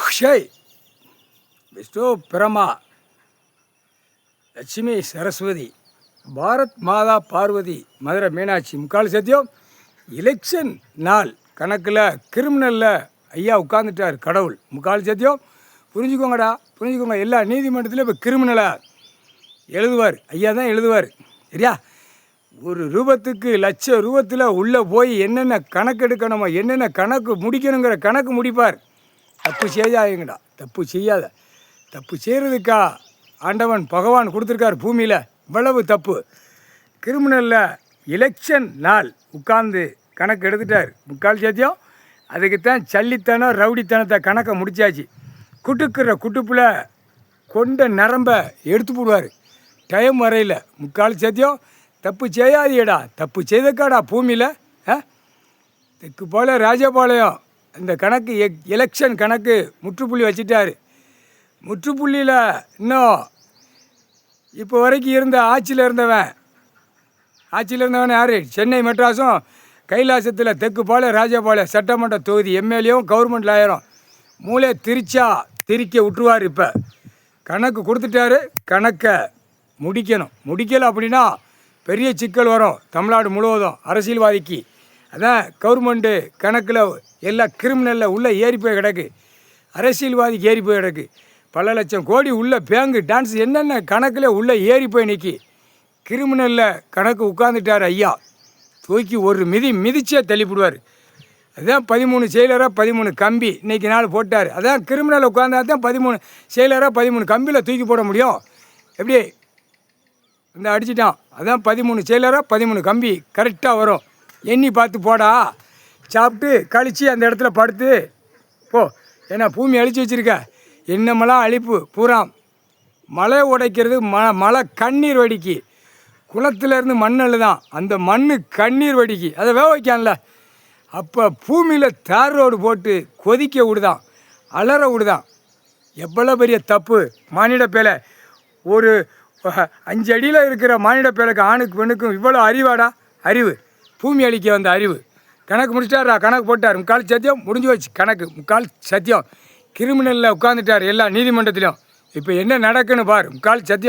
Shy Vishnu பிரமா லட்சுமி சரஸ்வதி பாரத் மாதா பார்வதி மதுரை மீனாட்சி முக்கால் சத்தியம் எலெக்ஷன் நாள் கணக்கில் கிரிமினலில் ஐயா உட்காந்துட்டார் கடவுள் முக்கால் சத்தியம் புரிஞ்சுக்கோங்கடா புரிஞ்சுக்கோங்க. எல்லா நீதிமன்றத்திலும் இப்போ கிரிமினலை எழுதுவார் ஐயா தான் எழுதுவார் சரியா. ஒரு ரூபத்துக்கு லட்சம் ரூபத்தில் உள்ளே போய் என்னென்ன கணக்கு எடுக்கணுமோ என்னென்ன கணக்கு முடிக்கணுங்கிற கணக்கு முடிப்பார். தப்பு செய்யாதீங்கடா, தப்பு செய்யாத. தப்பு செய்கிறதுக்கா ஆண்டவன் பகவான் கொடுத்துருக்கார் பூமியில். இவ்வளவு தப்பு கிரிமினலில் எலெக்ஷன் நாள் உட்கார்ந்து கணக்கு எடுத்துட்டார் முக்கால் சத்தியம். அதுக்குத்தான் சல்லித்தனம் ரவுடித்தனத்தை கணக்கை முடித்தாச்சு. குட்டுக்கிற குட்டுப்பில் கொண்ட நரம்பை எடுத்து போடுவார் டைம் வரையில் முக்கால் சத்தியம். தப்பு செய்யாதியடா, தப்பு செய்தக்காடா பூமியில். தெற்கு போல ராஜபாளையம் இந்த கணக்கு எலெக்ஷன் கணக்கு முற்றுப்புள்ளி வச்சிட்டாரு. முற்றுப்புள்ளியில் இன்னும் இப்போ வரைக்கும் ஆட்சியில் இருந்தவன் யார்? சென்னை மெட்ராஸும் கைலாசத்தில் தெற்கு போல ராஜபாளையம் சட்டமன்ற தொகுதி எம்எல்ஏவும் கவர்மெண்ட் லாயரும் மூளை திரிக்க விட்டுருவார். இப்போ கணக்கு கொடுத்துட்டாரு, கணக்கை முடிக்கலை அப்படின்னா பெரிய சிக்கல் வரும் தமிழ்நாடு முழுவதும் அரசியல்வாதிக்கு. அதான் கவர்மெண்ட்டு கணக்கில் எல்லா கிரிமினலில் உள்ளே ஏறி போய் கிடக்கு, அரசியல்வாதிக்கு ஏறி போய் கிடக்கு. பல லட்சம் கோடி உள்ள பேங்கு டான்ஸ் என்னென்ன கணக்கில் உள்ளே ஏறி போய் நிற்கி. கிரிமினலில் கணக்கு உட்காந்துட்டார் ஐயா. தூக்கி ஒரு மிதிச்சே தள்ளிவிடுவார். அதுதான் 13 செயலராக 13 கம்பி இன்றைக்கி நாள் போட்டார். அதான் கிரிமினலில் உட்காந்தா தான் 13 செயலராக 13 கம்பியில் தூக்கி போட முடியும். எப்படி இந்த அடிச்சிட்டான். அதான் 13 செயலராக 13 கம்பி கரெக்டாக வரும். எண்ணி பார்த்து போடா. சாப்பிட்டு கழித்து அந்த இடத்துல படுத்து போ. ஏன்னா பூமி அழித்து வச்சுருக்க. என்னமெல்லாம் அழிப்பு பூரா. மழை உடைக்கிறது மழை கண்ணீர் வடிக்கு. குளத்துலேருந்து மண்ணல் தான், அந்த மண் கண்ணீர் வடிக்கு. அதை வேக வைக்கான்ல. அப்போ பூமியில் தார் ரோடு போட்டு கொதிக்க விடுதான், அலற விடுதான். எவ்வளோ பெரிய தப்பு மானிட பேலை. ஒரு 5 அடியில் இருக்கிற மானிட பேலைக்கு ஆணுக்கு பெண்ணுக்கும் இவ்வளோ அறிவாடா? அறிவு பூமி அழிக்க வந்த அறிவு. கணக்கு முடிச்சிட்டாரா? கணக்கு போட்டார் முக்கால் சத்தியம். முடிஞ்சு வச்சு கணக்கு முக்கால் சத்தியம். கிரிமினலில் உட்காந்துட்டார் எல்லா நீதிமன்றத்திலும். இப்போ என்ன நடக்குன்னு பார் முக்கால் சத்தியம்.